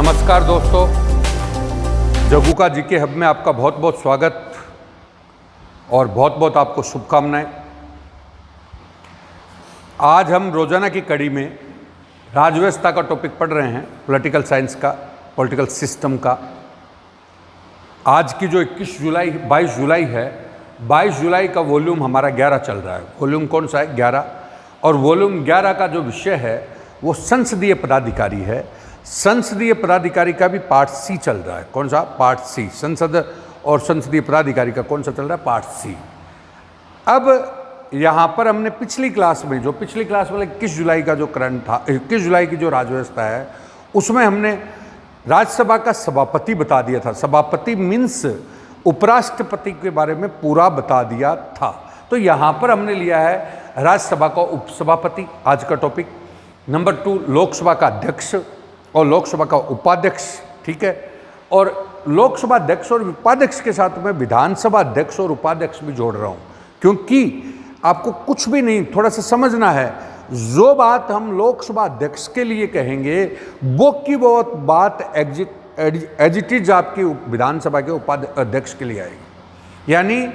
नमस्कार दोस्तों, जगुका GK hub में आपका बहुत बहुत स्वागत और बहुत बहुत आपको शुभकामनाएं। आज हम रोजाना की कड़ी में राजव्यवस्था का टॉपिक पढ़ रहे हैं, पॉलिटिकल साइंस का, पॉलिटिकल सिस्टम का। आज की जो 22 जुलाई है, 22 जुलाई का वॉल्यूम हमारा 11 चल रहा है। वॉल्यूम कौन सा है? 11। और वॉल्यूम 11 का जो विषय है वो संसदीय पदाधिकारी है। संसदीय पदाधिकारी का भी पार्ट सी चल रहा है। कौन सा? Part C. संसद और संसदीय पदाधिकारी का कौन सा चल रहा है? Part C. अब यहाँ पर हमने पिछली क्लास में, जो पिछली क्लास में 21 जुलाई का जो करंट था, 21 जुलाई की जो राजव्यवस्था है, उसमें हमने राज्यसभा का सभापति बता दिया था। सभापति मीन्स उपराष्ट्रपति के बारे में पूरा बता दिया था। तो यहाँ पर हमने लिया है राज्यसभा का उपसभापति, आज का टॉपिक। नंबर 2 लोकसभा का अध्यक्ष और लोकसभा का उपाध्यक्ष, ठीक है। और लोकसभा अध्यक्ष और उपाध्यक्ष के साथ मैं विधानसभा अध्यक्ष और उपाध्यक्ष भी जोड़ रहा हूँ, क्योंकि आपको कुछ भी नहीं, थोड़ा सा समझना है। जो बात हम लोकसभा अध्यक्ष के लिए कहेंगे वो की बहुत बात एज इट इज आपकी विधानसभा के उपाध्यक्ष के लिए आएगी। यानी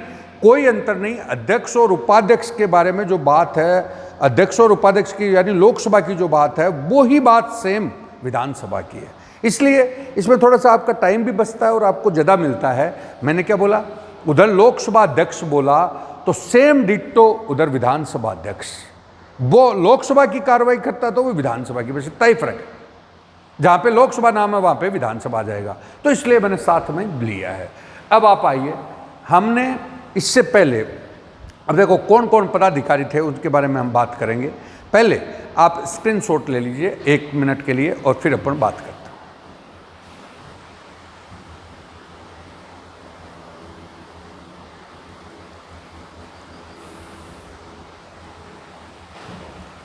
कोई अंतर नहीं। अध्यक्ष और उपाध्यक्ष के बारे में जो बात है, अध्यक्ष और उपाध्यक्ष की यानी लोकसभा की जो बात है, वो ही बात सेम विधानसभा की है। इसलिए इसमें थोड़ा सा आपका टाइम भी बचता है और आपको ज़्यादा मिलता है। मैंने क्या बोला? उधर लोकसभा अध्यक्ष बोला तो सेम डिट्टो उधर विधानसभा अध्यक्ष। वो लोकसभा की कार्रवाई करता तो वो विधानसभा की, बस इतना ही फर्क है। जहाँ पे लोकसभा नाम है वहाँ पे विधानसभा आ जाएगा, तो इसलिए मैंने साथ में लिया है। अब आप आइए, हमने इससे पहले, अब देखो कौन कौन पदाधिकारी थे उनके बारे में हम बात करेंगे। पहले आप स्क्रीनशॉट ले लीजिए 1 मिनट के लिए और फिर अपन बात करते हैं।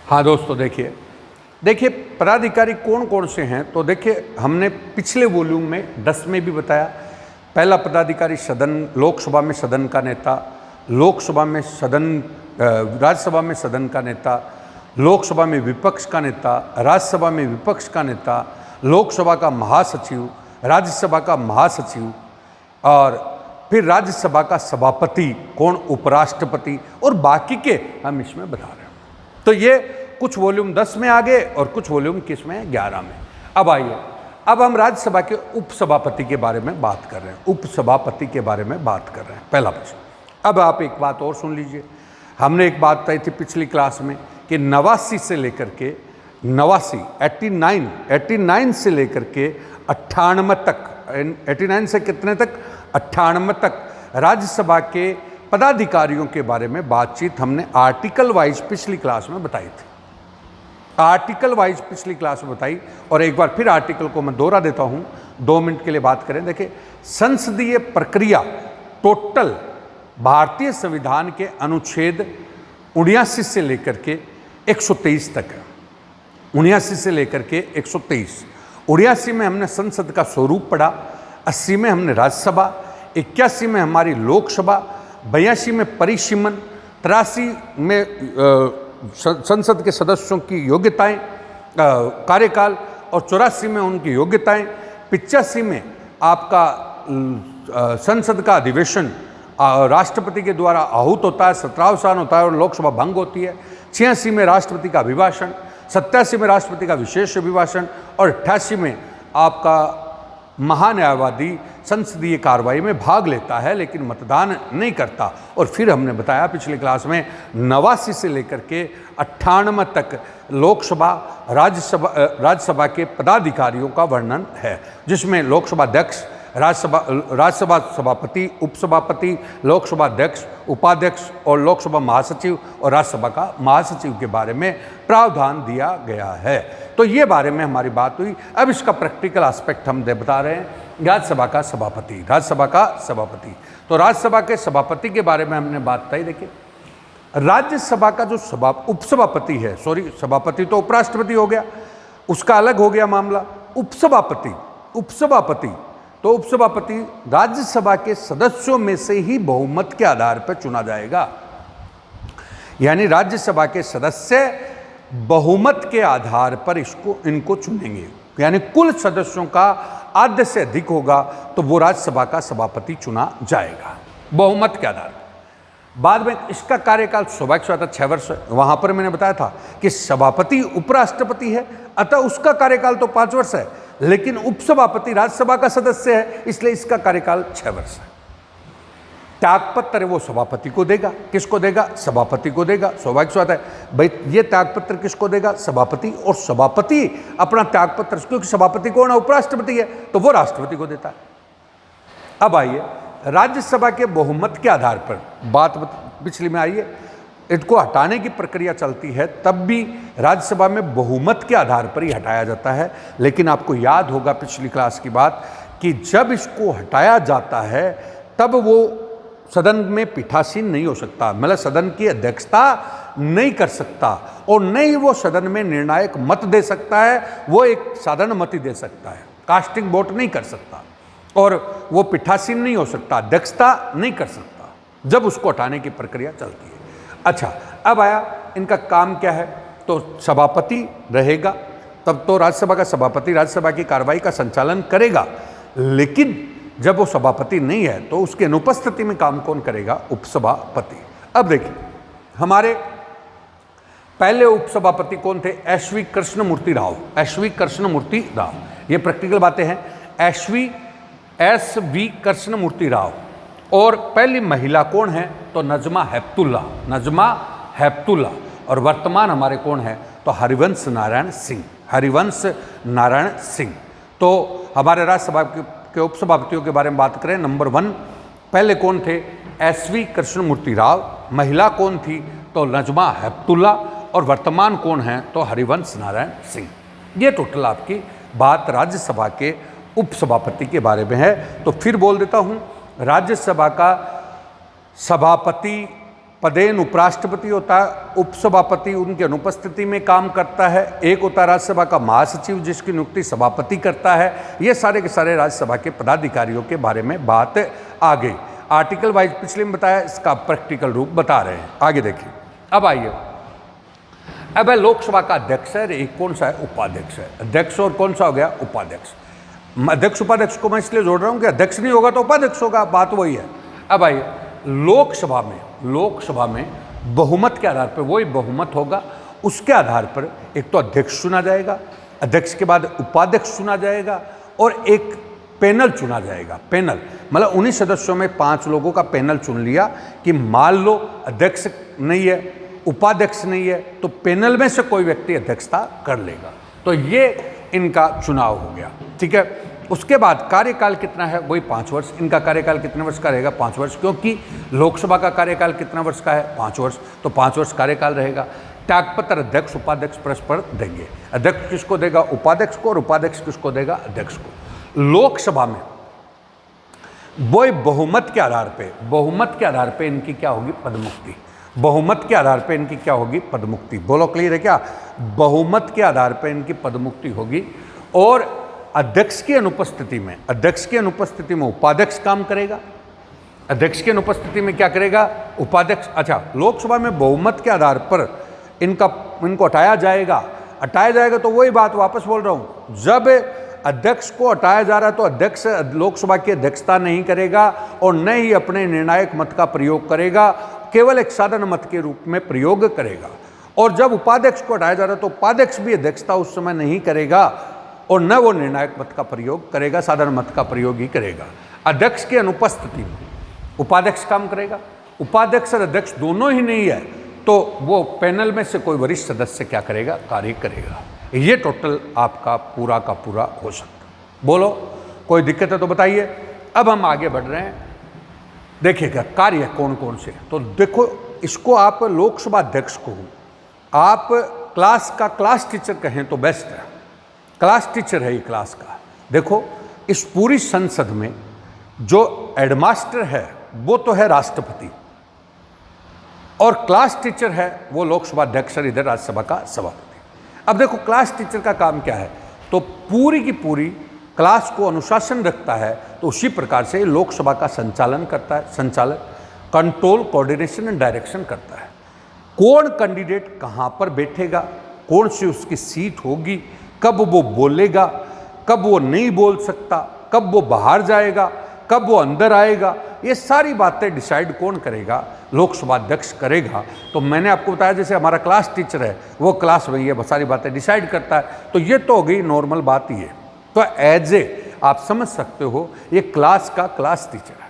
हाँ दोस्तों, देखिए पदाधिकारी कौन कौन से हैं। तो देखिए, हमने पिछले वॉल्यूम में 10 में भी बताया। पहला पदाधिकारी सदन, लोकसभा में सदन का नेता, लोकसभा में सदन, राज्यसभा में सदन का नेता, लोकसभा में विपक्ष का नेता, राज्यसभा में विपक्ष का नेता, लोकसभा का महासचिव, राज्यसभा का महासचिव, और फिर राज्यसभा का सभापति, कौन? उपराष्ट्रपति। और बाकी के हम इसमें बता रहे हैं। तो ये कुछ वॉल्यूम 10 में आ गए और कुछ वॉल्यूम किस में? 11 में। अब आइए, अब हम राज्यसभा के उपसभापति के बारे में बात कर रहे हैं। उपसभापति के बारे में बात कर रहे हैं, पहला प्रश्न। अब आप एक बात और सुन लीजिए। हमने एक बात बताई थी पिछली क्लास में कि 89 से लेकर के 89 से लेकर के 98 तक, 89 से कितने तक? 98 तक राज्यसभा के पदाधिकारियों के बारे में बातचीत हमने आर्टिकल वाइज पिछली क्लास में बताई थी। आर्टिकल वाइज पिछली क्लास में बताई, और एक बार फिर आर्टिकल को मैं दोहरा देता हूं, 2 मिनट के लिए बात करें। देखिए, संसदीय प्रक्रिया टोटल भारतीय संविधान के अनुच्छेद 79 से लेकर के 123 तक है। 79 से लेकर के 123। 79 में हमने संसद का स्वरूप पढ़ा, 80 में हमने राज्यसभा, 81 में हमारी लोकसभा, 82 में परिसीमन, 83 में संसद के सदस्यों की योग्यताएं, कार्यकाल, और 84 में उनकी योग्यताएं, 85 में आपका संसद का अधिवेशन राष्ट्रपति के द्वारा आहूत होता है, 17वां होता है और लोकसभा भंग होती है। 86 में राष्ट्रपति का अभिभाषण, 87 में राष्ट्रपति का विशेष अभिभाषण, और 88 में आपका महान्यायवादी संसदीय कार्रवाई में भाग लेता है लेकिन मतदान नहीं करता। और फिर हमने बताया पिछली क्लास में 89 से लेकर के 98 तक लोकसभा, राज्यसभा के पदाधिकारियों का वर्णन है, जिसमें लोकसभा अध्यक्ष, राज्यसभा सभापति, उपसभापति, लोकसभा अध्यक्ष, उपाध्यक्ष और लोकसभा महासचिव और राज्यसभा का महासचिव के बारे में प्रावधान दिया गया है। तो ये बारे में हमारी बात हुई। अब इसका प्रैक्टिकल एस्पेक्ट हम बता रहे हैं। राज्यसभा का सभापति, राज्यसभा का सभापति। तो राज्यसभा के सभापति के बारे में हमने बात बताई। देखिए, राज्यसभा का जो उपसभापति है, सभापति तो उपराष्ट्रपति हो गया, उसका अलग हो गया मामला। उपसभापति तो उपसभापति राज्यसभा के सदस्यों में से ही बहुमत के आधार पर चुना जाएगा। यानी राज्यसभा के सदस्य बहुमत के आधार पर इनको चुनेंगे। यानी कुल सदस्यों का आधे से अधिक होगा तो वो राज्यसभा का सभापति चुना जाएगा बहुमत के आधार पर। बाद में इसका कार्यकाल स्वाभाविक से 6 वर्ष है। वहां पर मैंने बताया था कि सभापति उपराष्ट्रपति है, अतः उसका कार्यकाल तो 5 वर्ष है, लेकिन उपसभापति राज्यसभा का सदस्य है, इसलिए इसका कार्यकाल 6 वर्ष है। त्यागपत्र वो सभापति को देगा। किसको देगा? सभापति को देगा। स्वाभाविक बात है भाई, ये त्यागपत्र किसको देगा? सभापति। और सभापति अपना त्यागपत्र, क्योंकि सभापति कौन है? उपराष्ट्रपति है, तो वो राष्ट्रपति को देता है। अब आइए राज्यसभा के बहुमत के आधार पर बात पिछली में आइए, इसको हटाने की प्रक्रिया चलती है, तब भी राज्यसभा में बहुमत के आधार पर ही हटाया जाता है। लेकिन आपको याद होगा पिछली क्लास की बात कि जब इसको हटाया जाता है तब वो सदन में पीठासीन नहीं हो सकता, मतलब सदन की अध्यक्षता नहीं कर सकता, और नहीं वो सदन में निर्णायक मत दे सकता है, वो एक साधारण मत ही दे सकता है, कास्टिंग वोट नहीं कर सकता, और वो पीठासीन नहीं हो सकता, अध्यक्षता नहीं कर सकता, जब उसको हटाने की प्रक्रिया चलती है। अच्छा, अब आया इनका काम क्या है? तो सभापति रहेगा, तब तो राज्यसभा का सभापति राज्यसभा की कार्रवाई का संचालन करेगा, लेकिन जब वो सभापति नहीं है तो उसके अनुपस्थिति में काम कौन करेगा? उपसभापति। अब देखिए, हमारे पहले उपसभापति कौन थे? एस.वी. कृष्णमूर्ति राव। एस.वी. कृष्णमूर्ति राव, ये प्रैक्टिकल बातें हैं। एस.वी. कृष्णमूर्ति राव। और पहली महिला कौन है? तो नजमा हेपतुल्ला। नजमा हेपतुल्ला। और वर्तमान हमारे कौन है? तो हरिवंश नारायण सिंह। हरिवंश नारायण सिंह। तो हमारे राज्यसभा के उपसभापतियों के बारे में बात करें, नंबर 1 पहले कौन थे? एस.वी. कृष्णमूर्ति राव। महिला कौन थी? तो नजमा हेपतुल्ला। और वर्तमान कौन है? तो हरिवंश नारायण सिंह। ये टोटल आपकी बात राज्यसभा के उपसभापति के बारे में है। तो फिर बोल देता हूँ, राज्यसभा का सभापति पदेन उपराष्ट्रपति होता है, उपसभापति उनकी अनुपस्थिति में काम करता है, एक होता है राज्यसभा का महासचिव जिसकी नियुक्ति सभापति करता है। ये सारे के सारे राज्यसभा के पदाधिकारियों के बारे में बात आ गई। आर्टिकल वाइज पिछले में बताया, इसका प्रैक्टिकल रूप बता रहे हैं। आगे देखिए, अब आइए, अब है लोकसभा का अध्यक्ष है, एक कौन सा है? उपाध्यक्ष है। अध्यक्ष और कौन सा हो गया? उपाध्यक्ष। अध्यक्ष उपाध्यक्ष को मैं इसलिए जोड़ रहा हूँ कि अध्यक्ष नहीं होगा तो उपाध्यक्ष होगा, बात वही है। अब आइए, लोकसभा में बहुमत के आधार पर वही बहुमत होगा, उसके आधार पर एक तो अध्यक्ष चुना जाएगा, अध्यक्ष के बाद उपाध्यक्ष चुना जाएगा, और एक पैनल चुना जाएगा। पैनल मतलब 19 सदस्यों में 5 लोगों का पैनल चुन लिया कि मान लो अध्यक्ष नहीं है, उपाध्यक्ष नहीं है, तो पैनल में से कोई व्यक्ति अध्यक्षता कर लेगा। तो ये इनका चुनाव हो गया, ठीक है। उसके बाद कार्यकाल कितना है? वही 5 वर्ष। इनका कार्यकाल कितने वर्ष का रहेगा? 5 वर्ष, क्योंकि लोकसभा का कार्यकाल कितना वर्ष का है? 5 वर्ष, तो 5 वर्ष कार्यकाल रहेगा। त्यागपत्र अध्यक्ष उपाध्यक्ष परस्पर देंगे। अध्यक्ष किसको देगा? उपाध्यक्ष को, और उपाध्यक्ष किसको देगा? अध्यक्ष को। लोकसभा में वही बहुमत के आधार पे इनकी क्या होगी? पदमुक्ति। बहुमत के आधार पे इनकी क्या होगी? पदमुक्ति। बोलो, क्लियर है क्या? बहुमत के आधार पे इनकी पदमुक्ति होगी। और अध्यक्ष की अनुपस्थिति में उपाध्यक्ष काम करेगा। अध्यक्ष की अनुपस्थिति में क्या करेगा? उपाध्यक्ष। अच्छा, लोकसभा में बहुमत के आधार पर इनको हटाया जाएगा तो वही बात वापस बोल रहा हूं, जब अध्यक्ष को हटाया जा रहा है तो अध्यक्ष लोकसभा की अध्यक्षता नहीं करेगा और न ही अपने निर्णायक मत का प्रयोग करेगा, केवल एक साधारण मत के रूप में प्रयोग करेगा। और जब उपाध्यक्ष को हटाया जा रहा है तो उपाध्यक्ष भी अध्यक्षता उस समय नहीं करेगा और न वो निर्णायक मत का प्रयोग करेगा, साधारण मत का प्रयोग ही करेगा। अध्यक्ष की अनुपस्थिति में उपाध्यक्ष काम करेगा। उपाध्यक्ष और अध्यक्ष दोनों ही नहीं है तो वो पैनल में से कोई वरिष्ठ सदस्य क्या करेगा? कार्य करेगा। ये टोटल आपका पूरा का पूरा हो सकता। बोलो, कोई दिक्कत है तो बताइए। अब हम आगे बढ़ रहे हैं, देखिएगा कार्य कौन कौन से। तो देखो, इसको आप लोकसभा अध्यक्ष को आप क्लास टीचर कहें तो बेस्ट है। क्लास टीचर है ये क्लास का। देखो, इस पूरी संसद में जो हेडमास्टर है वो तो है राष्ट्रपति, और क्लास टीचर है वो लोकसभा अध्यक्ष और इधर राज्यसभा का सभापति। अब देखो, क्लास टीचर का काम क्या है? तो पूरी की पूरी क्लास को अनुशासन रखता है, तो उसी प्रकार से लोकसभा का संचालन करता है। संचालन, कंट्रोल, कोऑर्डिनेशन एंड डायरेक्शन करता है। कौन कैंडिडेट कहाँ पर बैठेगा, कौन सी उसकी सीट होगी, कब वो बोलेगा, कब वो नहीं बोल सकता, कब वो बाहर जाएगा, कब वो अंदर आएगा, ये सारी बातें डिसाइड कौन करेगा? लोकसभा अध्यक्ष करेगा। तो मैंने आपको बताया जैसे हमारा क्लास टीचर है, वो क्लास में ये सारी बातें डिसाइड करता है। तो ये तो हो गई नॉर्मल बात ही है। तो एज ए आप समझ सकते हो ये क्लास का क्लास टीचर है।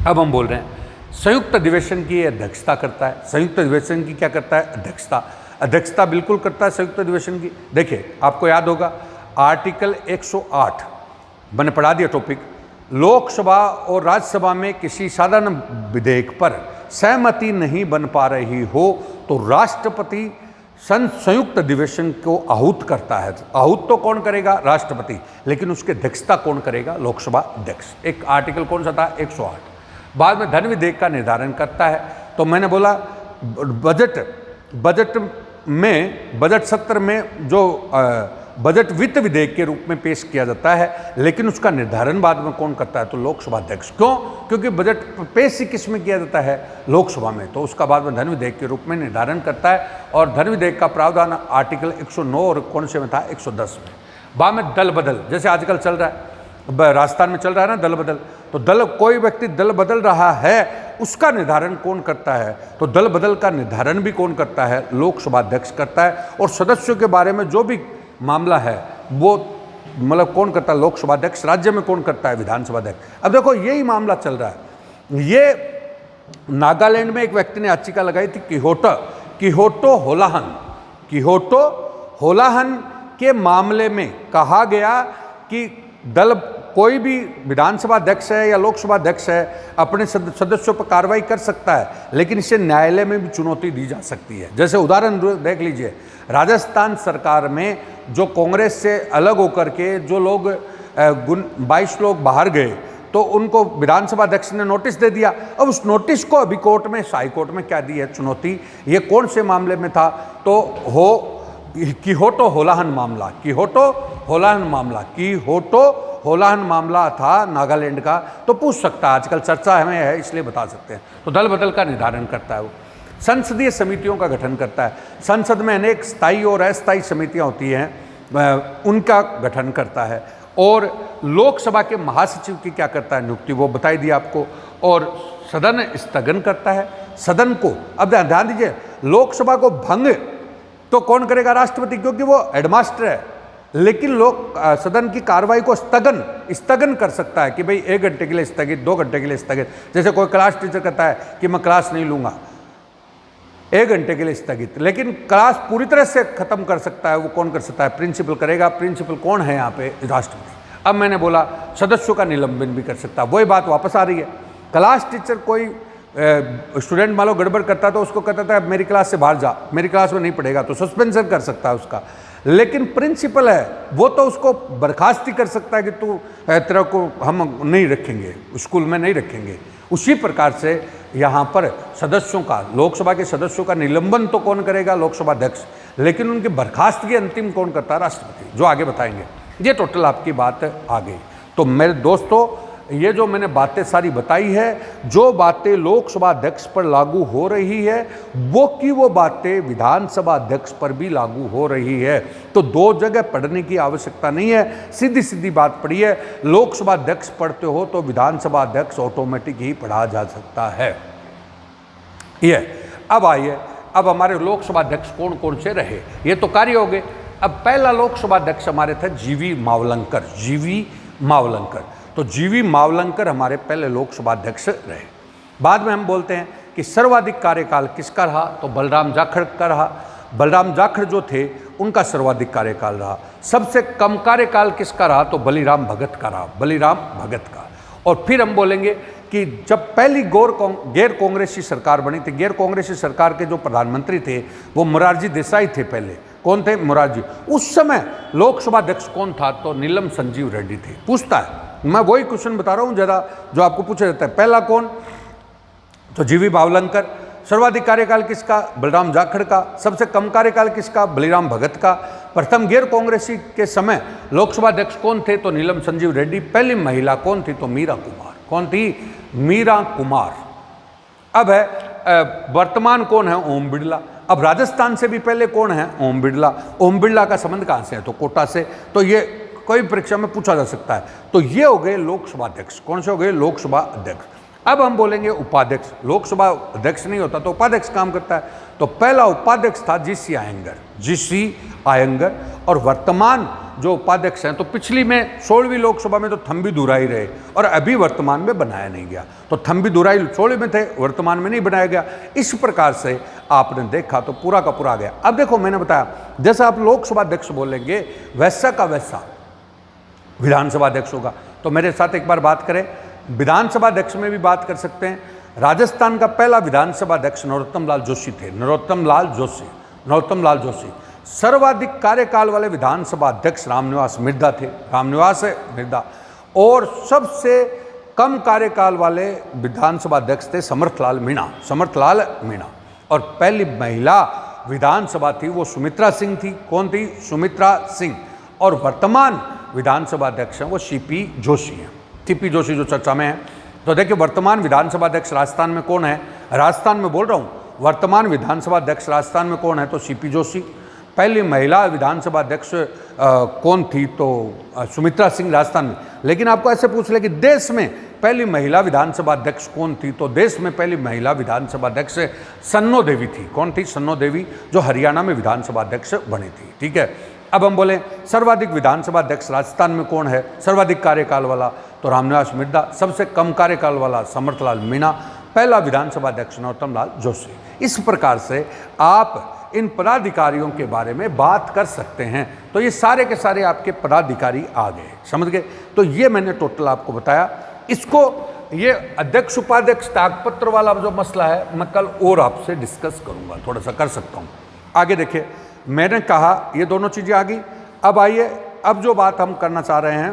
अब हम बोल रहे हैं संयुक्त अधिवेशन की अध्यक्षता करता है। संयुक्त अधिवेशन की क्या करता है? अध्यक्षता बिल्कुल करता है संयुक्त अधिवेशन की। देखिए आपको याद होगा आर्टिकल 108 मैंने पढ़ा दिया टॉपिक। लोकसभा और राज्यसभा में किसी साधारण विधेयक पर सहमति नहीं बन पा रही हो तो राष्ट्रपति संयुक्त अधिवेशन को आहूत करता है। आहूत तो कौन करेगा? राष्ट्रपति। लेकिन उसकी अध्यक्षता कौन करेगा? लोकसभा अध्यक्ष। एक आर्टिकल कौन सा था? 108। बाद में धन विधेयक का निर्धारण करता है। तो मैंने बोला बजट सत्र में जो बजट वित्त विधेयक के रूप में पेश किया जाता है, लेकिन उसका निर्धारण बाद में कौन करता है? तो लोकसभा अध्यक्ष। क्यों? क्योंकि बजट पेश ही किस में किया जाता है? लोकसभा में। तो उसका बाद में धन विधेयक के रूप में निर्धारण करता है। और धन विधेयक का प्रावधान आर्टिकल 109 और कौन से में था? 110 में। बाद में दल बदल, जैसे आजकल चल रहा है, राजस्थान में चल रहा है ना दल बदल। तो कोई व्यक्ति दल बदल रहा है, उसका निर्धारण कौन करता है? तो दल बदल का निर्धारण भी कौन करता है? लोकसभा अध्यक्ष करता है। और सदस्यों के बारे में जो भी मामला है वो मतलब कौन करता है? लोकसभा अध्यक्ष। राज्य में कौन करता है? विधानसभा अध्यक्ष। अब देखो यही मामला चल रहा है। ये नागालैंड में एक व्यक्ति ने याचिका लगाई थी किहोटो होलाहन के मामले में कहा गया कि कोई भी विधानसभा अध्यक्ष है या लोकसभा अध्यक्ष है अपने सदस्यों पर कार्रवाई कर सकता है, लेकिन इसे न्यायालय में भी चुनौती दी जा सकती है। जैसे उदाहरण देख लीजिए, राजस्थान सरकार में जो कांग्रेस से अलग होकर के जो लोग 22 लोग बाहर गए, तो उनको विधानसभा अध्यक्ष ने नोटिस दे दिया। अब उस नोटिस को अभी कोर्ट में, हाई कोर्ट में क्या दी है चुनौती? ये कौन से मामले में था? तो किहोटो होलाहन मामला था नागालैंड का। तो पूछ सकता है, आजकल चर्चा हमें है इसलिए बता सकते हैं। तो दल बदल का निर्धारण करता है वो। संसदीय समितियों का गठन करता है। संसद में अनेक स्थायी और अस्थायी समितियां होती हैं, उनका गठन करता है। और लोकसभा के महासचिव की क्या करता है? नियुक्ति, वो बताई दी आपको। और सदन स्थगन करता है। सदन को, अब ध्यान दीजिए, लोकसभा को भंग तो कौन करेगा? राष्ट्रपति, क्योंकि वो हेडमास्टर है। लेकिन लोग सदन की कार्रवाई को स्थगन कर सकता है कि भाई 1 घंटे के लिए स्थगित, 2 घंटे के लिए स्थगित। जैसे कोई क्लास टीचर कहता है कि मैं क्लास नहीं लूंगा, 1 घंटे के लिए स्थगित। लेकिन क्लास पूरी तरह से खत्म कर सकता है, वो कौन कर सकता है? प्रिंसिपल करेगा। प्रिंसिपल कौन है यहाँ पे? राष्ट्रपति। अब मैंने बोला सदस्यों का निलंबन भी कर सकता है। वही बात वापस आ रही है। क्लास टीचर कोई स्टूडेंट मान लो गड़बड़ करता तो उसको कहता था मेरी क्लास से बाहर जा, मेरी क्लास में नहीं पढ़ेगा, तो सस्पेंशन कर सकता है उसका। लेकिन प्रिंसिपल है वो तो उसको बर्खास्त ही कर सकता है कि तू तेरा को हम नहीं रखेंगे, स्कूल में नहीं रखेंगे। उसी प्रकार से यहाँ पर सदस्यों का, लोकसभा के सदस्यों का निलंबन तो कौन करेगा? लोकसभा अध्यक्ष। लेकिन उनकी बर्खास्त की अंतिम कौन करता है? राष्ट्रपति, जो आगे बताएंगे। ये टोटल आपकी बात आ गई। तो मेरे दोस्तों, ये जो मैंने बातें सारी बताई है, जो बातें लोकसभा अध्यक्ष पर लागू हो रही है वो बातें विधानसभा अध्यक्ष पर भी लागू हो रही है। तो 2 जगह पढ़ने की आवश्यकता नहीं है, सीधी सीधी बात पढ़ी है। लोकसभा अध्यक्ष पढ़ते हो तो विधानसभा अध्यक्ष ऑटोमेटिक ही पढ़ा जा सकता है। ये अब आइए, अब हमारे लोकसभा अध्यक्ष कौन कौन से रहे, ये तो कार्य हो गए। अब पहला लोकसभा अध्यक्ष हमारे थे जीवी मावलंकर। तो जीवी मावलंकर हमारे पहले लोकसभा अध्यक्ष रहे। बाद में हम बोलते हैं कि सर्वाधिक कार्यकाल किसका रहा? तो बलराम जाखड़ का रहा। बलराम जाखड़ जो थे उनका सर्वाधिक कार्यकाल रहा। सबसे कम कार्यकाल किसका रहा? तो बलीराम भगत का रहा, बलीराम भगत का। और फिर हम बोलेंगे कि जब पहली गैर कांग्रेसी सरकार बनी थी, गैर कांग्रेसी सरकार के जो प्रधानमंत्री थे वो मोरारजी देसाई थे। पहले कौन थे? मोरारजी। उस समय लोकसभा अध्यक्ष कौन था? तो नीलम संजीव रेड्डी थे। पूछता है, मैं वही क्वेश्चन बता रहा हूँ ज़रा जो आपको पूछा जाता है। पहला कौन? तो जीवी मावलंकर। सर्वाधिक कार्यकाल किसका? बलराम जाखड़ का। सबसे कम कार्यकाल किसका? बलीराम भगत का। प्रथम गैर कांग्रेसी के समय लोकसभा अध्यक्ष कौन थे? तो नीलम संजीव रेड्डी। पहली महिला कौन थी? तो मीरा कुमार। कौन थी? मीरा कुमार। अब है वर्तमान कौन है? ओम बिड़ला। अब राजस्थान से भी पहले कौन है? ओम बिड़ला। ओम बिड़ला का संबंध कहाँ से है? तो कोटा से। तो ये कोई परीक्षा में पूछा जा सकता है। तो ये हो गए लोकसभा अध्यक्ष। कौन से हो गए? लोकसभा अध्यक्ष। अब हम बोलेंगे उपाध्यक्ष। लोकसभा अध्यक्ष नहीं होता तो उपाध्यक्ष काम करता है। तो पहला उपाध्यक्ष था जीसी आयंगर, जीसी आयंगर। और वर्तमान जो उपाध्यक्ष हैं, तो पिछली में 16वीं लोकसभा में तो थंबी दुराई रहे और अभी वर्तमान में बनाया नहीं गया। तो थंबी दुराई 16 में थे, वर्तमान में नहीं बनाया गया। इस प्रकार से आपने देखा तो पूरा का पूरा आ गया। अब देखो, मैंने बताया जैसा आप लोकसभा अध्यक्ष बोलेंगे वैसा का वैसा विधानसभा अध्यक्ष होगा। तो मेरे साथ एक बार बात करें, विधानसभा अध्यक्ष में भी बात कर सकते हैं। राजस्थान का पहला विधानसभा अध्यक्ष नरोत्तम लाल जोशी थे। नरोत्तम लाल जोशी। सर्वाधिक कार्यकाल वाले विधानसभा अध्यक्ष रामनिवास मिर्धा थे, रामनिवास मिर्धा। और सबसे कम कार्यकाल वाले विधानसभा अध्यक्ष थे समर्थलाल मीणा। और पहली महिला विधानसभा थी वो सुमित्रा सिंह थी। कौन थी? सुमित्रा सिंह। और वर्तमान विधानसभा अध्यक्ष हैं वो सीपी जोशी हैं। सीपी जोशी जो चर्चा में है। तो देखिए, वर्तमान विधानसभा अध्यक्ष राजस्थान में कौन है? राजस्थान में बोल रहा हूँ, वर्तमान विधानसभा अध्यक्ष राजस्थान में कौन है? तो सीपी जोशी। पहली महिला विधानसभा अध्यक्ष कौन थी? तो सुमित्रा सिंह, राजस्थान में। लेकिन आपको ऐसे पूछ ले कि देश में पहली महिला विधानसभा अध्यक्ष कौन थी? तो देश में पहली महिला विधानसभा अध्यक्ष सन्नो देवी थी। कौन थी? सन्नो देवी, जो हरियाणा में विधानसभा अध्यक्ष बनी थी। ठीक है। अब हम बोले सर्वाधिक विधानसभा अध्यक्ष राजस्थान में कौन है? सर्वाधिक कार्यकाल वाला तो रामनिवास मिर्धा, सबसे कम कार्यकाल वाला समर्थलाल मीणा, पहला विधानसभा अध्यक्ष नरोत्तम लाल जोशी। इस प्रकार से आप इन पदाधिकारियों के बारे में बात कर सकते हैं। तो ये सारे के सारे आपके पदाधिकारी आ गए, समझ गए? तो ये मैंने टोटल आपको बताया। इसको ये अध्यक्ष उपाध्यक्ष त्यागपत्र वाला जो मसला है मैं कल और आपसे डिस्कस करूंगा, थोड़ा सा कर सकता हूँ। आगे देखिए, मैंने कहा ये दोनों चीज़ें आ गई। अब आइए, अब जो बात हम करना चाह रहे हैं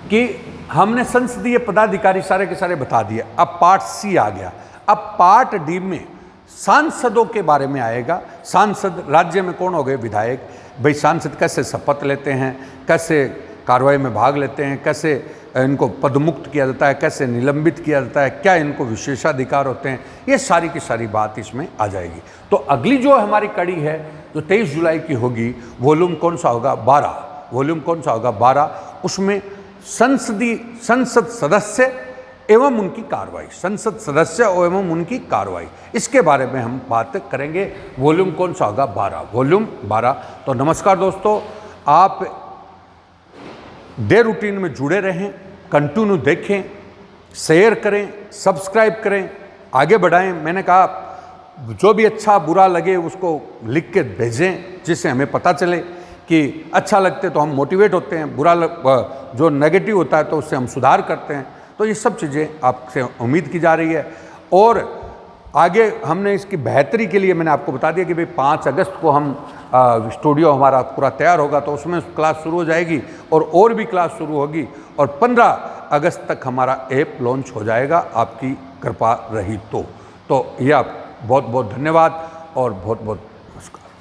कि हमने संसदीय पदाधिकारी सारे के सारे बता दिए। अब पार्ट सी आ गया। अब पार्ट डी में सांसदों के बारे में आएगा। सांसद राज्य में कौन हो गए? विधायक। भाई सांसद कैसे शपथ लेते हैं, कैसे कार्रवाई में भाग लेते हैं, कैसे इनको पदमुक्त किया जाता है, कैसे निलंबित किया जाता है, क्या इनको विशेषाधिकार होते हैं, ये सारी की सारी बात इसमें आ जाएगी। तो अगली जो हमारी कड़ी है जो 23 जुलाई की होगी, वॉल्यूम कौन सा होगा? 12। वॉल्यूम कौन सा होगा? 12। उसमें संसद सदस्य एवं उनकी कार्रवाई, संसद सदस्य एवं उनकी कार्रवाई, इसके बारे में हम बात करेंगे। वॉल्यूम कौन सा होगा? 12। वॉल्यूम 12। तो नमस्कार दोस्तों, आप डे रूटीन में जुड़े रहें, कंटिन्यू देखें, शेयर करें, सब्सक्राइब करें, आगे बढ़ाएं। मैंने कहा जो भी अच्छा बुरा लगे उसको लिख के भेजें, जिससे हमें पता चले कि अच्छा लगते तो हम मोटिवेट होते हैं, जो नेगेटिव होता है तो उससे हम सुधार करते हैं। तो ये सब चीज़ें आपसे उम्मीद की जा रही है। और आगे हमने इसकी बेहतरी के लिए मैंने आपको बता दिया कि भाई 5 अगस्त को हम स्टूडियो हमारा पूरा तैयार होगा, तो उसमें क्लास शुरू हो जाएगी और भी क्लास शुरू होगी। और 15 अगस्त तक हमारा ऐप लॉन्च हो जाएगा, आपकी कृपा रही तो ये आप बहुत बहुत धन्यवाद और बहुत बहुत नमस्कार।